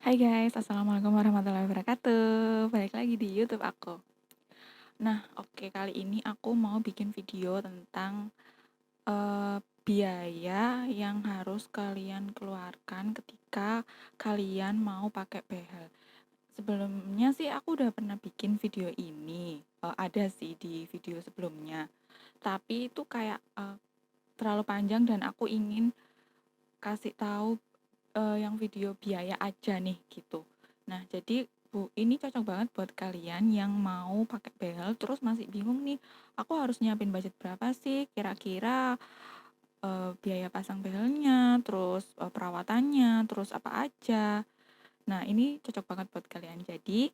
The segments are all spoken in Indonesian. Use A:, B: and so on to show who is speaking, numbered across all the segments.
A: Hai guys, assalamualaikum warahmatullahi wabarakatuh. Balik lagi di YouTube aku. Nah, oke, kali ini aku mau bikin video tentang biaya yang harus kalian keluarkan ketika kalian mau pakai behel. Sebelumnya sih aku udah pernah bikin video ini, ada sih di video sebelumnya. Tapi itu kayak terlalu panjang dan aku ingin kasih tahu yang video biaya aja nih gitu. Nah, jadi ini cocok banget buat kalian yang mau pakai behel terus masih bingung nih, aku harus nyiapin budget berapa sih kira-kira, biaya pasang behelnya, terus perawatannya, terus apa aja. Nah, ini cocok banget buat kalian. Jadi,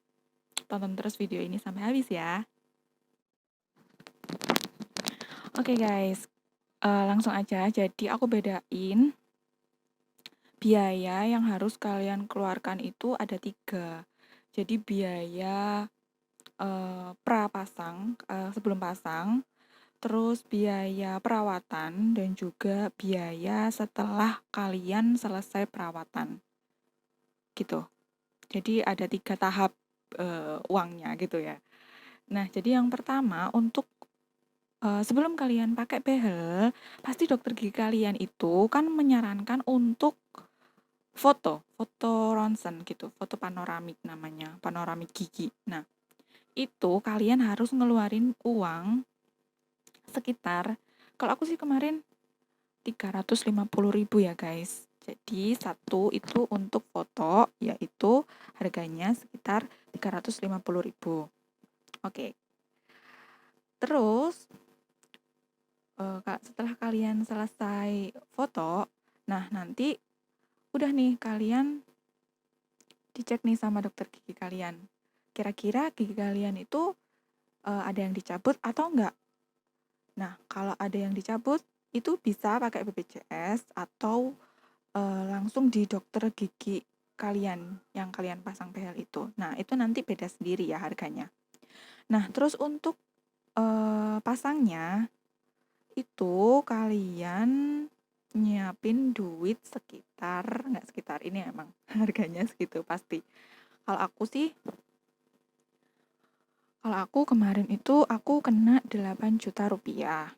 A: tonton terus video ini sampai habis ya. Oke guys, langsung aja. Jadi aku bedain biaya yang harus kalian keluarkan itu ada 3. Jadi biaya prapasang, sebelum pasang, terus biaya perawatan, dan juga biaya setelah kalian selesai perawatan, gitu. Jadi ada 3 tahap uangnya gitu ya. Nah, jadi yang pertama untuk sebelum kalian pakai behel, pasti dokter gigi kalian itu kan menyarankan untuk foto ronsen gitu, foto panoramik namanya, panoramik gigi. Nah, itu kalian harus ngeluarin uang sekitar, kalau aku sih kemarin 350.000 ya guys. Jadi satu itu untuk foto, yaitu harganya sekitar 350.000. Oke. Terus setelah kalian selesai foto, nah nanti udah nih kalian dicek nih sama dokter gigi kalian. Kira-kira gigi kalian itu ada yang dicabut atau enggak? Nah, kalau ada yang dicabut, itu bisa pakai BPJS atau langsung di dokter gigi kalian yang kalian pasang behel itu. Nah, itu nanti beda sendiri ya harganya. Nah, terus untuk pasangnya itu kalian nyiapin duit sekitar, nggak sekitar, ini emang harganya segitu pasti. Kalau aku sih, kalau aku kemarin itu aku kena 8 juta rupiah.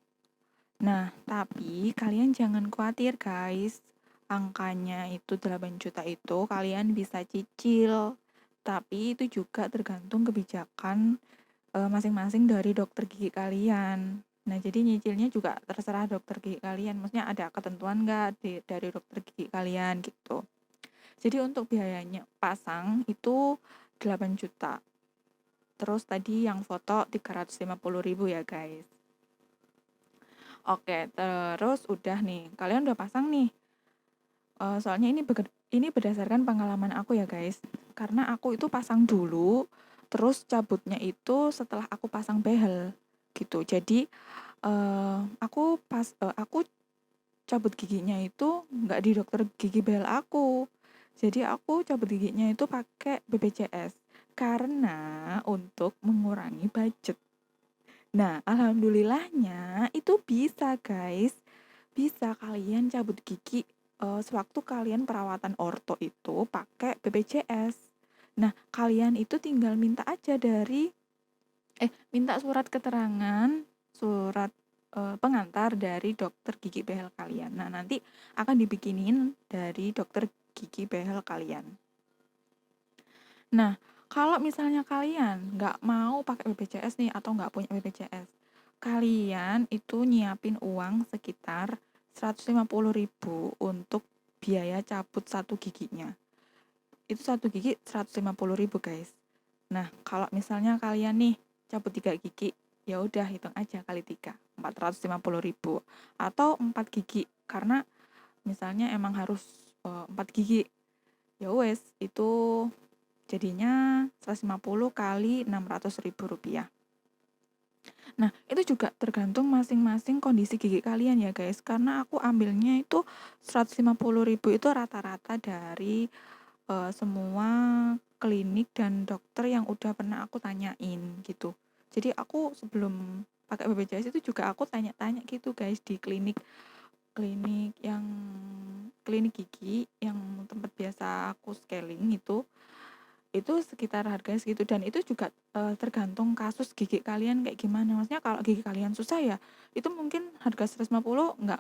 A: Nah, tapi kalian jangan khawatir guys. Angkanya itu 8 juta itu kalian bisa cicil. Tapi itu juga tergantung kebijakan masing-masing dari dokter gigi kalian. Nah, jadi nyicilnya juga terserah dokter gigi kalian. Maksudnya ada ketentuan nggak dari dokter gigi kalian gitu. Jadi untuk biayanya pasang itu 8 juta. Terus tadi yang foto 350.000 ya guys. Oke, terus udah nih, kalian udah pasang nih. Soalnya ini berdasarkan pengalaman aku ya guys. Karena aku itu pasang dulu, terus cabutnya itu setelah aku pasang behel gitu. Jadi aku cabut giginya itu nggak di dokter gigi behel aku. Jadi aku cabut giginya itu pakai BPJS karena untuk mengurangi budget. Nah, alhamdulillahnya itu bisa guys. Bisa kalian cabut gigi sewaktu kalian perawatan orto itu pakai BPJS. Nah, kalian itu tinggal minta aja minta surat keterangan, surat pengantar dari dokter gigi behel kalian. Nah, nanti akan dibikinin dari dokter gigi behel kalian. Nah, kalau misalnya kalian nggak mau pakai BPJS nih atau nggak punya BPJS, kalian itu nyiapin uang sekitar 150.000 untuk biaya cabut satu giginya. Itu satu gigi 150.000 guys. Nah, kalau misalnya kalian nih cabut 3 gigi, ya udah hitung aja kali 3, 450.000. Atau 4 gigi, karena misalnya emang harus 4 gigi. Ya wes, itu jadinya 150 kali 600.000 rupiah. Nah, itu juga tergantung masing-masing kondisi gigi kalian ya guys. Karena aku ambilnya itu 150.000 itu rata-rata dari semua klinik dan dokter yang udah pernah aku tanyain gitu. Jadi aku sebelum pakai BPJS itu juga aku tanya-tanya gitu guys di klinik, klinik yang klinik gigi yang tempat biasa aku scaling itu sekitar harganya segitu, dan itu juga tergantung kasus gigi kalian kayak gimana. Maksudnya kalau gigi kalian susah ya itu mungkin harga 150, enggak,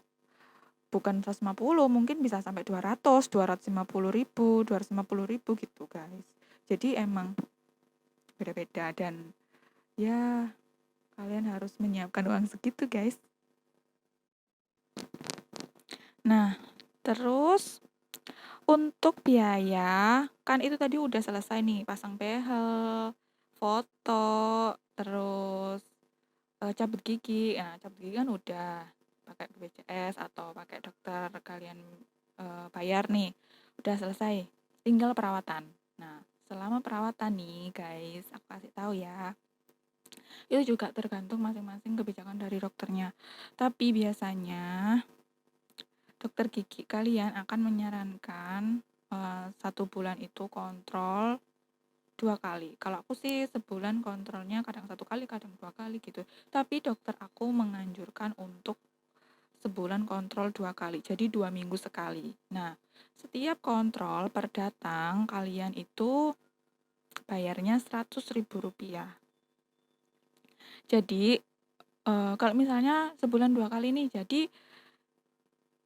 A: bukan 150, mungkin bisa sampai 200, 250.000, 250.000 gitu guys. Jadi emang beda-beda, dan ya kalian harus menyiapkan uang segitu guys. Nah, terus untuk biaya, kan itu tadi udah selesai nih, pasang behel, foto, terus cabut gigi. Nah, cabut gigi kan udah pakai BPJS atau pakai dokter kalian bayar nih, udah selesai. Tinggal perawatan. Nah, selama perawatan nih guys, aku kasih tahu ya, itu juga tergantung masing-masing kebijakan dari dokternya. Tapi biasanya dokter gigi kalian akan menyarankan 1 bulan itu kontrol 2 kali. Kalau aku sih sebulan kontrolnya kadang 1 kali, kadang 2 kali gitu. Tapi dokter aku menganjurkan untuk sebulan kontrol 2 kali, jadi 2 minggu sekali. Nah, setiap kontrol per datang kalian itu bayarnya 100.000 rupiah. Jadi kalau misalnya sebulan 2 kali nih, jadi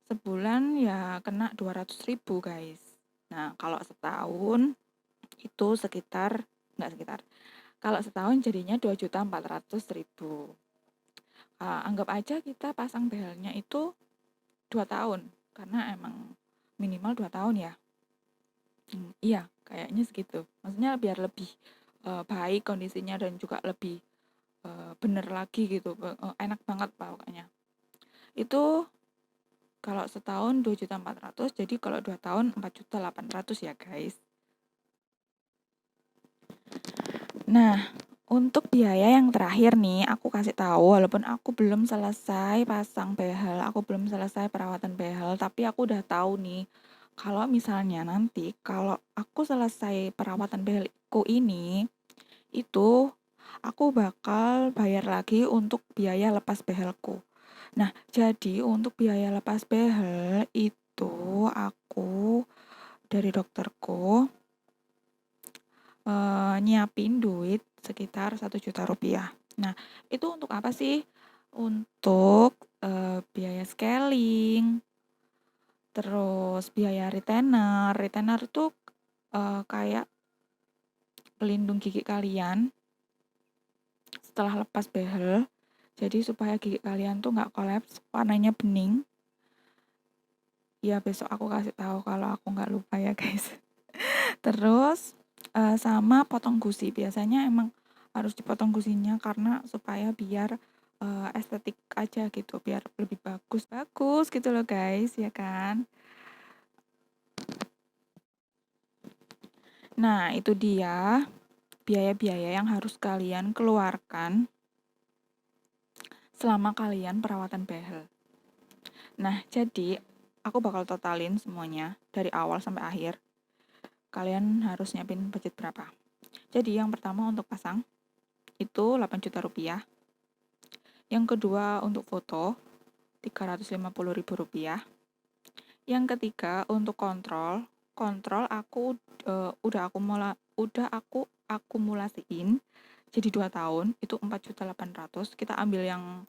A: sebulan ya kena 200.000 guys. Nah, kalau setahun itu kalau setahun jadinya 2.400.000. Anggap aja kita pasang behelnya itu 2 tahun, karena emang minimal 2 tahun ya. Iya, kayaknya segitu. Maksudnya biar lebih baik kondisinya dan juga lebih bener lagi gitu, enak banget pokoknya. Itu kalau setahun 2.400.000, jadi kalau 2 tahun 4.800.000 ya guys. Nah, untuk biaya yang terakhir nih, aku kasih tahu, walaupun aku belum selesai pasang behel, aku belum selesai perawatan behel, tapi aku udah tahu nih, kalau misalnya nanti kalau aku selesai perawatan behelku ini, itu aku bakal bayar lagi untuk biaya lepas behelku. Nah, jadi untuk biaya lepas behel itu aku dari dokterku nyiapin duit sekitar 1 juta rupiah. Nah, itu untuk apa sih? Untuk biaya scaling, terus biaya retainer. Retainer tuh kayak pelindung gigi kalian setelah lepas behel. Jadi supaya gigi kalian tuh nggak kolaps, warnanya bening. Ya besok aku kasih tahu kalau aku nggak lupa ya guys. Terus sama potong gusi, biasanya emang harus dipotong gusinya karena supaya biar estetik aja gitu, biar lebih bagus gitu loh guys, ya kan. Nah, itu dia biaya-biaya yang harus kalian keluarkan selama kalian perawatan behel. Nah, jadi aku bakal totalin semuanya dari awal sampai akhir. Kalian harus nyiapin budget berapa. Jadi yang pertama untuk pasang itu 8 juta rupiah. Yang kedua untuk foto 350.000 rupiah. Yang ketiga untuk kontrol aku udah aku akumulasiin jadi 2 tahun itu 4.800.000. Kita ambil yang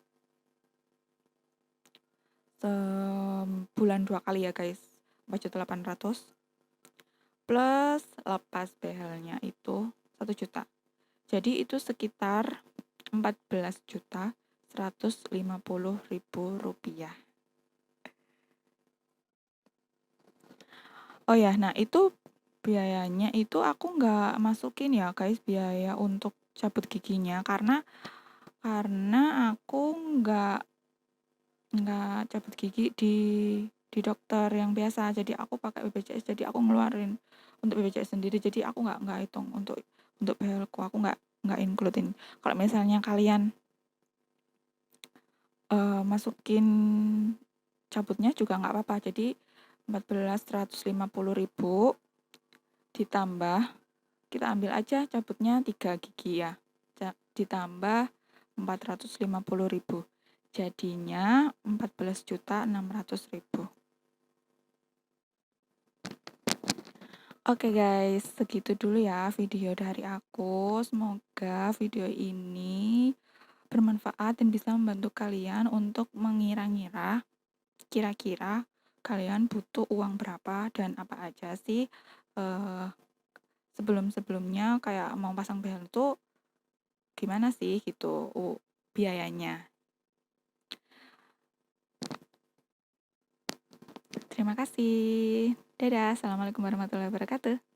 A: sebulan 2 kali ya guys, 4.800.000 plus lepas behelnya itu 1 juta. Jadi itu sekitar 14.150.000 rupiah. Oh ya, nah itu biayanya itu aku nggak masukin ya guys, biaya untuk cabut giginya, karena aku nggak cabut gigi di dokter yang biasa, jadi aku pakai BPJS, jadi aku ngeluarin untuk BPJS sendiri, jadi aku nggak hitung untuk BLku, aku nggak includein. Kalau misalnya kalian masukin cabutnya juga nggak apa-apa, jadi 14.150.000 ditambah, kita ambil aja cabutnya 3 gigi ya, ditambah 450.000, Jadinya 14.600.000. Oke guys, segitu dulu ya video dari aku. Semoga video ini bermanfaat dan bisa membantu kalian untuk mengira-ngira kira-kira kalian butuh uang berapa dan apa aja sih eh, sebelum-sebelumnya kayak mau pasang behel tuh gimana sih gitu biayanya. Terima kasih. Dadah, assalamualaikum warahmatullahi wabarakatuh.